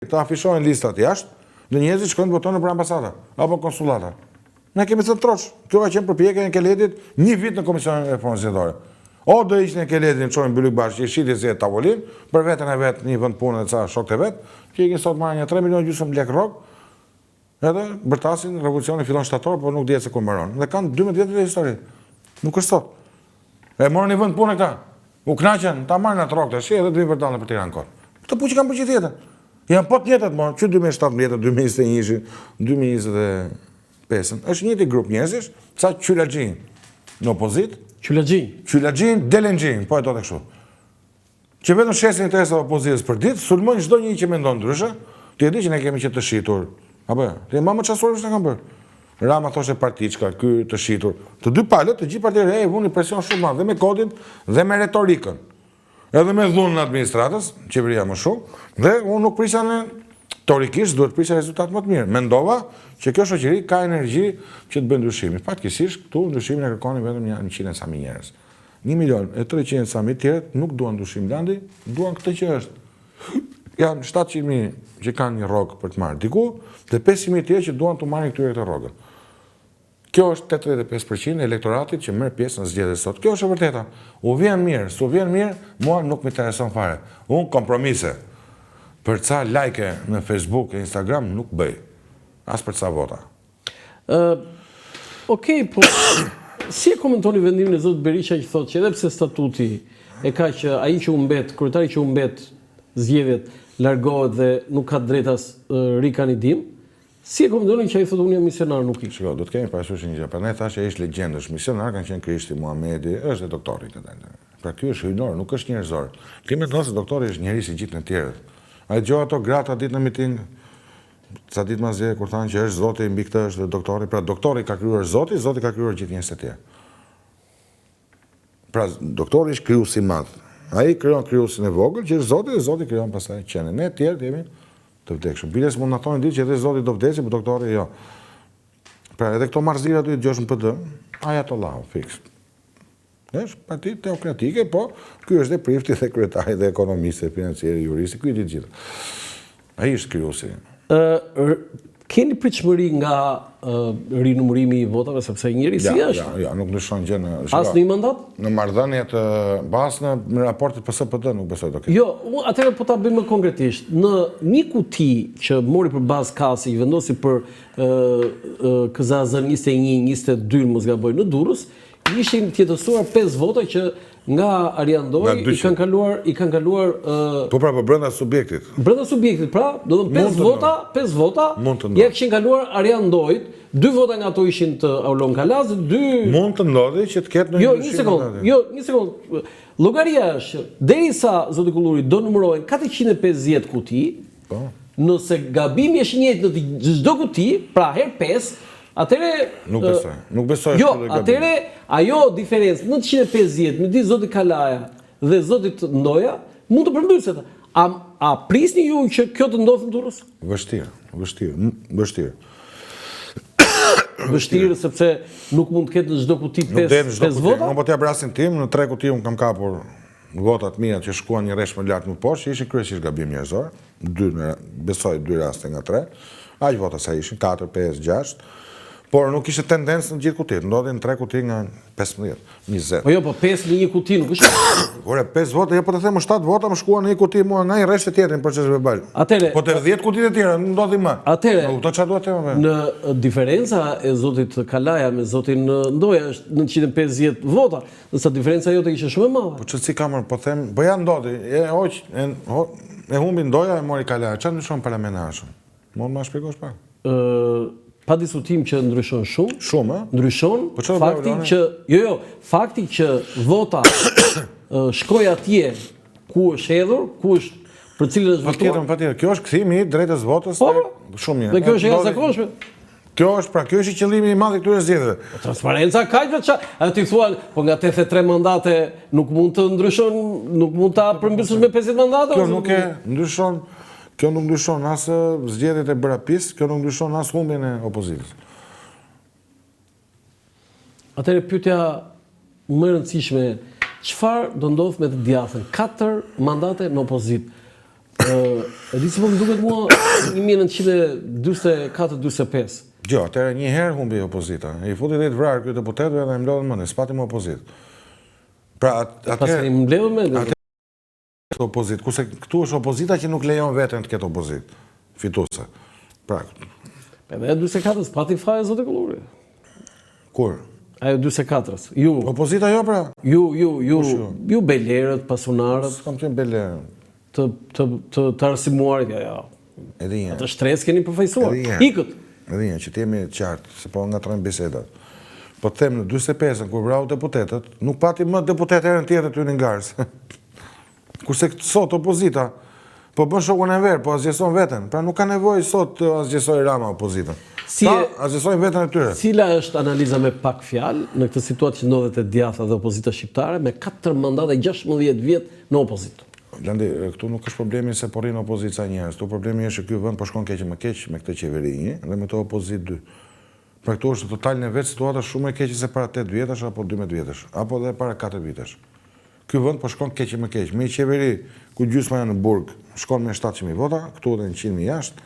të afishojnë listat jashtë, dhe njerëzit shkojnë të votojnë për ambasada apo konsulata. Ne kemi thënë troç, kjo ka qenë përpjekja e Keledit një vit në Komisionin e Reformës Zgjedhore. O do ishte në Keledin, çojnë Bylyk Bashkë, që shitje zgjedh tavolin, për veten e vet, një vend pune dhe ca shokët e vet, që i sot marrë një 3 milion gjysmë lek rrog, edhe bërtasin revolucioni fillon shtator, por nuk dihet se ku mbaron. Dhe kanë 12 vjet të histori. Nuk është sot. E morën një vend pune këta. U kënaqën, ta marrin atë rrog tash, edhe do vi për dalën për Tiranë kot. Këto puçi kanë për gjithë jetën. Janë po të njëjtat, më, që 2017, 2021, 2025. Është njëti grup njerëzish, ca qylaxhin në opozit. Qylaxhin, delenxhin, po e thotë kështu. Që vetëm shesin interesat e opozitës për ditë, sulmojnë çdo një që mendon ndryshe. Ti e di që ne kemi që të shitur. Apo, ti më çasor është kanë bërë. Rama thoshte partiçka, ky të shitur. Të dy palët, të gjithë partitë e vunin presion shumë madh dhe me kodin dhe me retorikën. Edhe me dhunën administratës, qeveria më shumë, dhe unë nuk prisja në teorikisht duhet prisja rezultat më të mirë. Mendova që kjo shoqëri ka energji që të bëjë ndryshimin. Fatkesisht këtu ndryshimin e kërkonin vetëm 100 sa mijë njerëz. 1.300.000 sa mijë tjerët nuk duan ndryshim landi, duan këtë që është. Janë 700.000 që kanë një rrogë për të marrë diku, dhe 500.000 tjerë që duan të marrin këtyre këtë rrogën. Kjo është 85% e elektoratit që merr pjesë në zgjedhjet sot. Kjo është e vërteta. U vjen mirë, s'u vjen mirë, mua nuk më intereson fare. Unë kompromise për ca like në Facebook e Instagram nuk bëj. As për ca vota. Okej, po si e komentoni vendimin e zotit Berisha që thotë që edhe pse statuti e ka që ai që u mbet, kryetari që u mbet zgjedhjet largohet dhe nuk ka drejtas rikandidim? Si e komentoni që ai thotë unë jam misionar nuk ik? Shiko, do të kemi parasysh një gjë. Prandaj thashë ai është legjendësh. Misionar kanë qenë Krishti, Muhamedi, është doktori këtë. Pra ky është hyjnor, nuk është njerëzor. Ti mendon se doktori është njerëz si gjithë në tjerët. Ai dëgjoi ato grata ditë në miting, sa ditë më zgjedhje kur thanë që është Zoti mbi këtë është doktori. Pra doktori ka krijuar Zoti, Zoti ka krijuar gjithë njerëzit e tjerë. Pra doktori është krijuesi i madh. Ai krijon krijuesin e vogël, që është Zoti, dhe Zoti krijon pastaj qenë. Ne të tjerë jemi të vdekshëm. Biles mund na thonë ditë që edhe Zoti do vdesë, por doktori jo. Pra edhe këto marrëzira aty dëgjosh në PD, Ayatollah fiks. Është parti teokratike, po ky është dhe prifti dhe kryetari dhe ekonomisti, financieri, juristi, ky i ditë gjithë. Ai është krijuesi. Keni pritshmëri nga rinumërimi i votave, sepse njëri si është? Ja, nuk ndryshon gjë në... As në një mandat? Në marrëdhëniet bas në raportit PSD nuk besoj do ketë. Jo, atëherë po ta bëjmë konkretisht. Në një kuti që mori për bazë kasi, që vendosi për KZAZ 21-22 mos gaboj në Durrës, ishin tjetësuar 5 vota që nga Arian Doj i kanë kaluar po pra, po brenda subjektit. Brenda subjektit, pra, do të thonë 5 vota ja kishin kaluar Arian Dojt, 2 vota nga ato ishin të Aulon Kalaz, 2 mund të ndodhi që të ketë në një sekond. Llogaria është derisa zoti Kulluri do numërohen 450 kuti, nëse gabimi është i njëjtë në çdo kuti, pra herë 5, atëre nuk besoj. Jo, atëre ajo diferencë 950 midis zotit Kalaja dhe zotit Ndoja mund të përmbyset. A prisni ju që kjo të ndodhë në Durrës? Vështirë sepse nuk mund të ketë në çdo kuti 5 vota? Unë po t'jap rastin tim, në 3 kuti unë kam kapur votat mia që shkuan një rresh më lart më poshtë, ishin kryesisht gabim njerëzor, besoj 2 raste nga 3. Aq vota sa ishin, 4, 5, 6. Por nuk ishte tendencë në gjithë kutit, ndodhin 3 kuti nga 15, 20. Po jo, po 5 në një kuti nuk është. Ore, 5 vota, po të them 7 vota më shkuan në një kuti mua nga një rresht e tjetër në proces verbal. Atëre, po të 10 kutit e tjera nuk ndodhin më. Atëre, këto çfarë duhet të them? Në diferenca e zotit Kalaja me zotin Ndoja është 950 vota, ndërsa diferenca jote ishte shumë e madhe. Po ç'si kam, po them, po ja ndodhi, e humbi Ndoja e mori Kalaja. Çfarë ndryshon parlamentarën? Mund ma shpjegosh pak? Pa diskutim që ndryshon shumë. Shumë, ndryshon fakti që vota shkoj atje ku është hedhur, ku është për cilën është votuar. Patjetër, kjo është kthimi i drejtës votës. Shumë mirë. Dhe kjo është e jashtëzakonshme. Kjo është i qëllimi i madh i këtyre zgjedhjeve. Transparenca kaq vetë ajo ti thua, po nga 83 mandate nuk mund të ndryshon, nuk mund ta përmbysësh me 50 mandate. Kjo nuk e ndryshon. Kjo nuk ndryshon as zgjedhjet e bëra PiS, kjo nuk ndryshon as humbjen e opozitës. Atëherë pyetja më e rëndësishme, çfarë do ndodh me të djathtën? 4 mandate në opozitë. E di si po më duket mua 1944-45. Jo, atëherë një herë humbi opozita. I futi dhe të vrarë këtë deputetëve dhe i mblodhën mëne, s'pati më opozit. Pra, Pastaj i mbledhën mendje. Opozit, kurse këtu është opozita që nuk lejon veten të ketë opozit. Fituese. Pra, edhe 44-s pati fare zotë Kulluri. kur? Ajo 44-s. Ju. Opozita jo pra? Ju belerët, pasunarët. S'kam qenë belerë. Të arsimuarit, ja. Edhe një. Atë stres keni përfaqësuar. Ikët. Edhe një, që t'jemi qartë, se po nga trajnë bisedat. Po të them në 45-ën, kur vrau deputetet, nuk pati më deputet herën tjetër të në ngarës. Kurse sot opozita, po bën shokun e verë, po asgjeson veten. Pra nuk ka nevojë sot të asgjesoj Rama opozitën. Ta asgjesojnë veten e tyre. Cila është analiza me pak fjalë në këtë situatë që ndodhet e djatha dhe opozita shqiptare me 4 mandate 16 vjet në opozitë? Landi, këtu nuk është problemi se po rrinë opozica njerëz. Këtu problemi është që ky vend po shkon keq më keq me këtë qeveri 1 dhe me të opozit 2. Pra këtu është total në vetë situata shumë e keqe se para 8 vjetësh apo 12 vjetësh, apo edhe para 4 vitesh. Ky vend po shkon keq më keq. Me një qeveri ku gjysma janë në burg, shkon me 700.000 vota, këtu edhe 100.000 jashtë,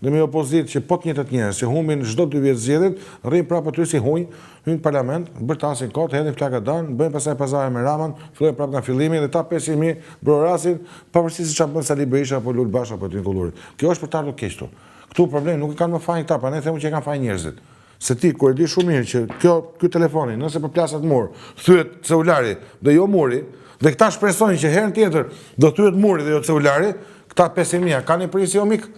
dhe me opozitë që po të njëjtat njerëz që humbin çdo 2 vjet zgjedhjet, rrin prapë aty si hujnë, hyjnë në parlament, bërtasin kot, hedhin flaka dan, bëjnë pastaj pazare me Raman, fillojnë prapë nga fillimi dhe ta 500.000 brorasin, pavarësisht se çfarë bën Sali Berisha apo Lul Basha apo Tin Kullurit. Kjo është për të ardhur keq këtu. Këtu problemi nuk e kanë më fajin këta, prandaj themu që e kanë fajin njerëzit. Se ti kur e di shumë mirë që ky telefoni, nëse përplasat mur, thyet celulari dhe jo muri, dhe këta shpresojnë që herën tjetër do thyet muri dhe jo celulari, këta 500.000 kanë prisi jo mik.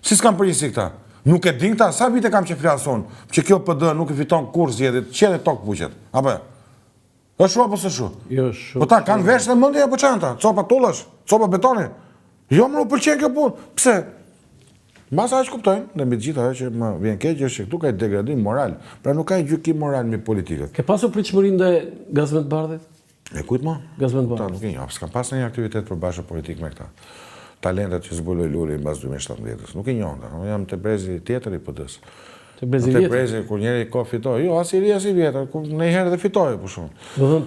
Si s'kan prisi këta? Nuk e din këta, sa vite kam që flason, që kjo PD nuk e fiton kur zgjedhjet, qenë tokë buqet. Apo? Është shu apo s'është shu? Jo, shu. Po ta kanë vesh dhe mendje apo çanta? Copa tullash, copa betoni. Jo më nuk pëlqen kjo punë. Pse? Mbas aq kuptojnë, dhe mbi të gjitha ajo që më vjen keq është që këtu ka degradim moral. Pra nuk ka gjykim moral me politikët. Ke pasur pritshmëri ndaj Gazmet Bardhit? E kujt më? Gazmet Bardhit. Ta nuk e njoh, s'kam pas ndonjë aktivitet përbashkë politik me këta. Talentet që zbuloi Luli mbas 2017-s. Nuk e njoh ata. Unë jam te brezi tjetër I PD-s. Te brezi vjetër. Te brezi kur njëri ka fitoi. Jo, as I ri as I vjetër, kur ndonjëherë edhe fitoi për shkak. Do thënë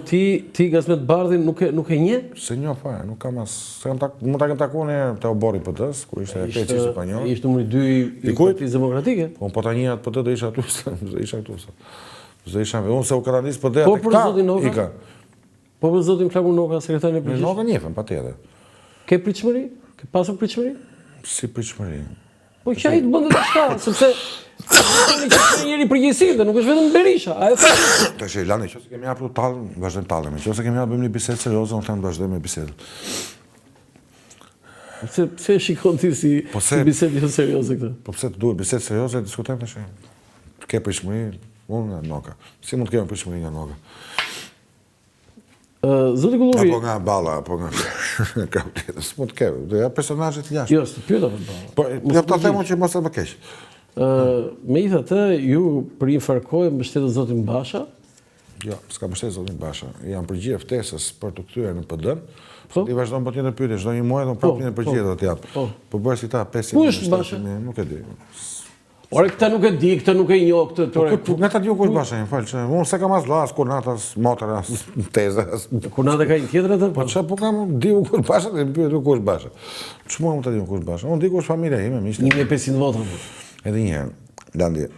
ti Gazmet Bardhin nuk e njeh? Se njoh fare, nuk kam as, mund ta kem takuar një te obori PD-s, kur ishte Peçi spanjol. Ishte numri 2 I Partisë Demokratike. Po ta njeh atë PD do isha aty, do isha këtu. Do isha unë se u kandidatis PD Po atë për zotin Noka. Po për zotin Flagur Noka, sekretarin e përgjithshëm. Noka njefën patjetër. Ke pritshmëri? Ke pasur pritshmëri? Si pritshmëri? Po që ai të bënte diçka, sepse njëri përgjegjësi dhe nuk është vetëm Berisha. Tash Lani, nëse kemi hapur tallën, vazhdojmë tallën. Nëse kemi hapur bëjmë një bisedë serioze, unë them vazhdojmë me bisedën. Pse shikon ti si bisedë jo serioze këtë? Po pse të duhet bisedë serioze, diskutojmë tash. Ke pritshmëri, unë nga Noka. Si mund të kemi pritshmëri nga Noka? Zoti Kulluri. Apo nga Balla, apo nga Krauti, s'mund të kemë. Do ja personazhe të jashtë. Jo, s'të pyeta për Balla. Po, ja ta them që mos e më keq. Megjithatë, ju për një farkojë mbështetët zotin Basha? Jo, s'ka mbështetë zotin Basha. Jam përgjigje ftesës për të kthyer në PD-n. Po? Ti vazhdon po tjetër pyetje, çdo një muaj do prapë një përgjigje do të jap. Po bësh si ta 500. Ku është Basha? Nuk e di. Ore, këta nuk e di, këta nuk e njoh këtë tore. Nga ta di ku është Basha, më fal, unë s'e kam as vlla, as kurnatas, motor, as teza. Kurnata ka një tjetër atë? Po çfarë po kam di ku është Basha, dhe më pyet ku është Basha. Ç'mund mund ta di ku është Basha? Unë di ku është familja ime, miqtë. 1500 vota. Edhe një herë, Landi,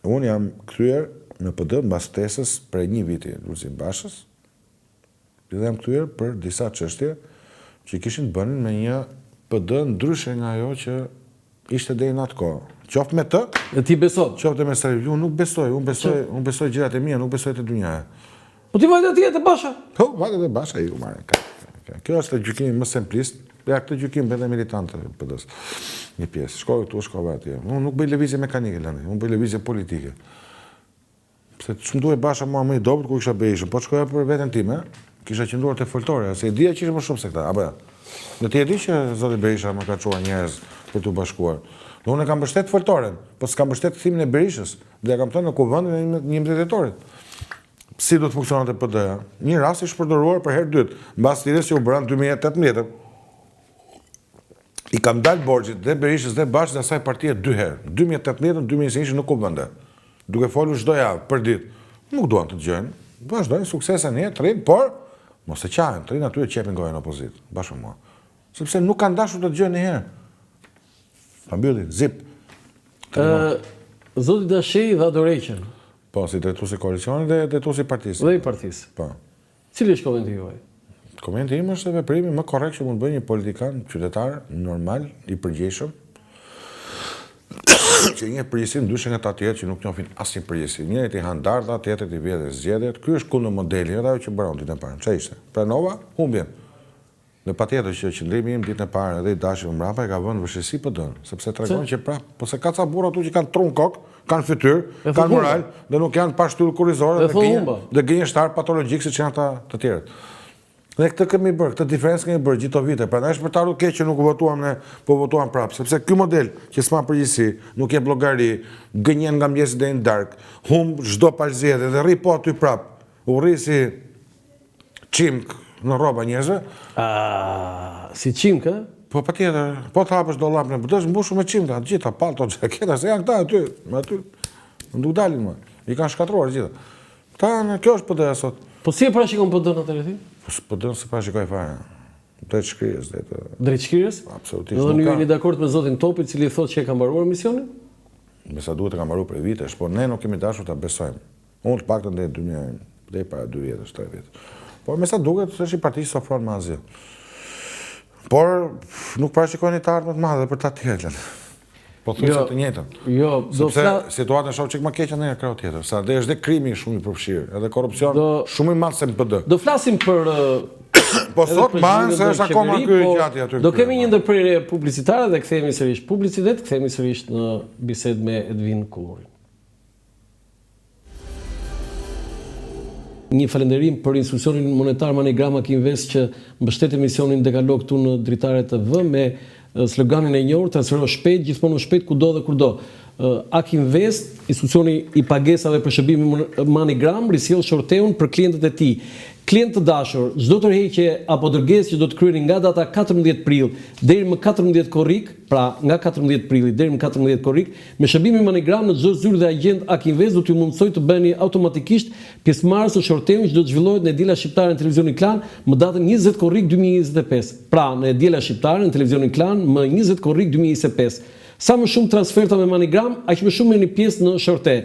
unë jam kthyer në PD mbas ftesës për një viti Lulzim Bashës. Dhe jam kthyer për disa çështje që kishin të bënin me një PD ndryshe nga ajo që ishte deri në atë kohë. Qoftë me të, e ti beson? Qoftë me Sari, unë nuk besoj, unë besoj gjërat e mia, nuk besoj të dynjaja. Po ti vajte atje te Basha? Po, vajte te Basha ju marrë. Kjo është gjykimi më simplist, ja këtë gjykim bënë militantë PD-s. Një pjesë. Shkoj këtu, shkova atje. Unë nuk bëj lëvizje mekanike, Lani, unë bëj lëvizje politike. Pse ç'm duhet Basha mua më I dobët ku kisha Berishën, po shkoja për veten time, kisha qendruar te foltorja, se e dija që ishte më shumë se këta, apo ja. Në ti e di që zoti Berisha më ka çuar njerëz për t'u bashkuar. Dhe unë e kam mbështet foltoren, po s'kam mbështet kthimin e Berishës, dhe ja kam thënë në kuvendin e 11 dhjetorit. Si do të funksiononte PD-ja? Një rast I shpërdoruar për herë dytë, mbas thirrjes që u bëran 2018. I kam dalë borxhit dhe Berishës dhe Bashës dhe asaj partie 2 herë, 2018-2021 në kuvende, duke folur çdo javë për ditë. Nuk duan të dëgjojnë, vazhdojnë suksesen të rrinë, por mos e qahen, të rrinë aty e qepin gojën opozit, bashkë mua. Sepse nuk kanë dashur të dëgjojnë njëherë. Pa mbylli, zip. Zoti Dashej dha dorëheqjen. Po, si drejtuesi i koalicionit dhe drejtuesi i partisë. Dhe i partisë. Po. Cili është komenti juaj? Komenti im është veprimi më korrekt që mund bëjë një politikan qytetar normal, i përgjegjshëm, që një përgjegjësi ndryshe nga ta tjerë që nuk njohin asnjë përgjegjësi. Njëri i handarda, tjetri i vjedhë zgjedhjet. Ky është kundër modeli, edhe ajo që bëron ditën e parë. Çfarë ishte? Pranova, humbjen. Dhe patjetër që qëndrimi im ditën e parë edhe i dashur mbrapa e ka vënë vështirësi PD-n, sepse tregon që prap, po se ka ca burra aty që kanë trun kokë, kanë fytyrë, kanë moral, dhe nuk janë pa shtyllë kurrizore dhe gënjeshtar patologjik siç janë ata të tjerët. Dhe këtë kemi bërë, këtë diferencë kemi bërë gjithë këto vite. Prandaj është për të ardhur keq që nuk votuam ne, po votuam prap, sepse ky model që s'ma përgjegjësi, nuk jep llogari, gënjen nga mëngjesi deri në darkë, humb çdo palëzjedhje dhe rri po aty prap. U rri si çimk në rroba njerëzve. Si çimk, ë? Po patjetër, po të hapësh dollapin, po është mbushur me çimka, të gjitha palto, xhaketa, se janë këta aty, aty. Nuk dalin më. I kanë shkatruar gjithë. Këta, kjo është PD-ja sot. Po si e parashikon PD-n atëherë ti? Po PD-n se parashikoj fare. Drejt shkrirjes, drejt shkrirjes? Absolutisht. Dhe ju jeni dakord me zotin Topi, i cili thotë që e ka mbaruar misionin? Me sa duhet e ka mbaruar prej vitesh, po ne nuk kemi dashur ta besojmë. Unë të paktën deri para 2 vjetësh, 3 vjet. Po me sa duket është i partisë ofron më asgjë. Por nuk parashikojnë të ardhmë të madhe për ta tjetën. Po thuaj të njëjtën. Jo, do sepse situata shoh çik më keq në krau tjetër. Sa dhe është dhe krimi shumë i përfshirë, edhe korrupsion shumë i madh se në PD. Do flasim për po sot mban se është akoma ky gjati aty. Do kemi një ndërprerje publicitare dhe kthehemi sërish publicitet, kthehemi sërish në bisedë me Edvin Kullurin. Një falënderim për institucionin monetar Manigrama Kinvest që mbështet emisionin Dekalog këtu në Dritare TV me sloganin e njohur transfero shpejt, gjithmonë shpejt kudo dhe kurdo. Akinvest, institucioni i pagesave për shërbimin Manigram, risjell shorteun për klientët e tij. Klient të dashur, çdo tërheqje apo dërgesë që do të kryeni nga data 14 prill deri më 14 korrik, pra nga 14 prilli deri më 14 korrik, me shërbimin Manigram në çdo zyrë dhe agjent Akinvest do t'ju mundsoj të bëheni automatikisht pjesëmarrës në shorteun që do të zhvillohet në Diela Shqiptare në Televizionin Klan më datën 20 korrik 2025. Pra, në Diela Shqiptare në Televizionin Klan më 20 korrik 2025. Sa më shumë transferta me Manigram, aq më shumë merrni pjesë në shorte.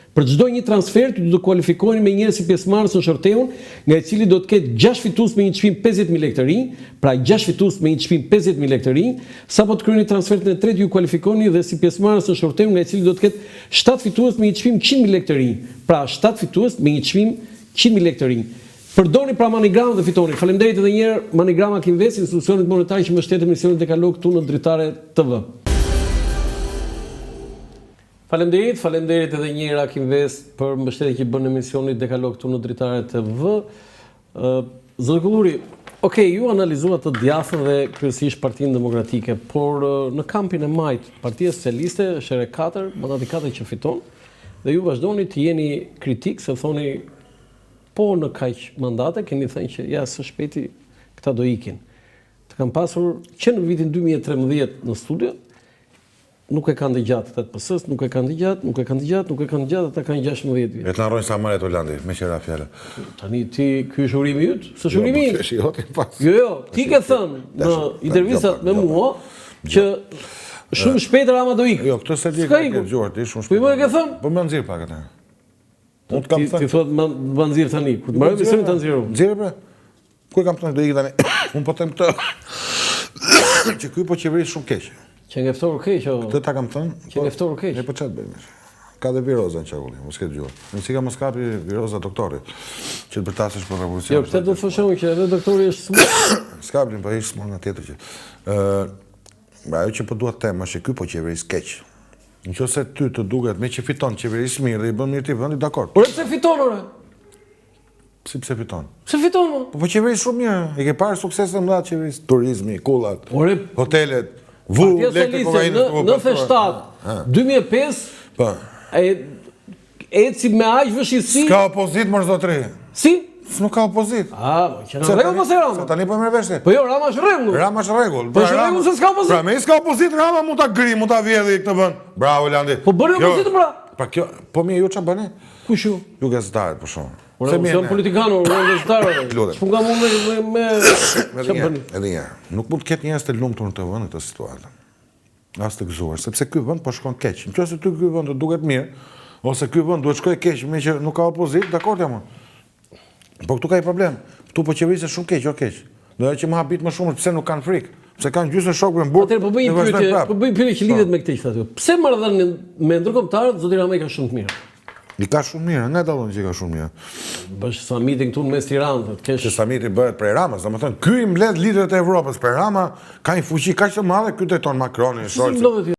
Për çdo një transfer ju do të kualifikoheni me njëri si pjesëmarrës në shorteun, nga i cili do të ketë 6 fitues me një çmim 50000 lekë të rinj, pra 6 fitues me një çmim 50000 lekë të rinj, sapo të kryeni transfertin e tretë ju kualifikoheni dhe si pjesëmarrës në shorteun, nga i cili do të ketë 7 fitues me një çmim 100000 lekë të rinj, pra 7 fitues me një çmim 100000 lekë të rinj. Përdorni pra Manigram dhe fitoni. Faleminderit edhe një herë Manigrama Kinvest, institucionit monetar që mbështet emisionin Dekalog këtu në Dritare TV. Faleminderit edhe një herë Akinvest për mbështetjen që bën emisionit Dekalog këtu në Dritare TV. Zoti Kulluri, ju analizuat të djathtë dhe kryesisht Partinë Demokratike, por në kampin e majt, Partia Socialiste është ere 4, mandati 4 që fiton, dhe ju vazhdoni të jeni kritik, se thoni po në kaq mandate keni thënë që ja së shpejti këta do ikin. Të kam pasur që në vitin 2013 në studio, nuk e kanë dëgjatë të PS-s, nuk e kanë dëgjatë, ata kanë 16 vjet. E të narrojnë sa marrë Orlandi, me qëra fjallë. Tani ti, ky është urimi yt? Së urimi im. Jo, ti ke thënë në intervistat me mua që shumë shpejt Rama do ikë. Jo, këtë se di ka dëgjuar ti shumë shpejt. Po më e ke thënë? Po më nxirr pak atë. Ti thot më nxirr tani, ku të marrë misionin ta nxjerroj. Nxjerr bre. Ku e kam thënë do ikë tani? Un po them këtë. Që ky po qeverisë shumë keq. Që ngeftor keq o. Këtë ta kam thënë. Që ngeftor keq. Ne po çat bëjmë. Ka dhe viroza në çakulli, mos ke dëgjuar. Nëse ka mos kapi viroza doktorit, që të bërtasësh për revolucion. Jo, këtë do të thoshëm që edhe doktori është smur. S'kablin, po ishte smur nga tjetër që. Ajo që po duhet të them është që ky po qeverisë keq. Nëse ty të duket me që fiton qeverisë mirë dhe i bën mirë ti vendi, dakord. Por pse fiton ore? Si pse fiton? Pse fiton? Po qeverisë shumë mirë. E ke parë suksesin më të qeverisë, turizmi, kullat, ore, hotelet. Partia Socialiste në 97, 2005, po. Eci me aq vështirësi. S'ka opozit më zotri. Si? Nuk ka opozit. Që në rregull mos e Rama. Tani po më veshti. Po jo, Rama është rregull. Rama është rregull. Po është rregull se s'ka opozit. Pra me s'ka opozit, Rama mund ta gri, mund ta vjedhë këtë vend. Bravo Landi. Po bëri opozit pra. Pa kjo, po mi ju ç'a bëni? Kush ju? Ju gazetarët për shkak. Ora, jam politikanor, unë gazetar. Ç'po kam unë me edhe një. Nuk mund të ketë njerëz të lumtur në të vënë këtë situatë. As të gëzuar, sepse ky vend po shkon keq. Nëse ty ky vend do duket mirë, ose ky vend duhet shkojë keq, me që nuk ka opozit, dakord jam. Po këtu ka një problem. Këtu po qeverisë shumë keq, jo keq. Do të thotë që më habit më shumë pse nuk kanë frikë. Pse kanë gjysmë shokëve në burg. Atëherë po bëj një pyetje që lidhet me këtë që thotë. Pse marrëdhënien me ndërkombëtarët zoti Ramaj ka shumë të mirë? I ka shumë mirë, nga dallon që ka shumë mirë. Bësh samitin këtu në mes Tiranës, kesh. Që samiti bëhet prej Ramës, domethënë ky i mbledh liderët e Evropës, prej Rama ka një fuqi kaq të madhe, ky drejton Macronin, Scholz.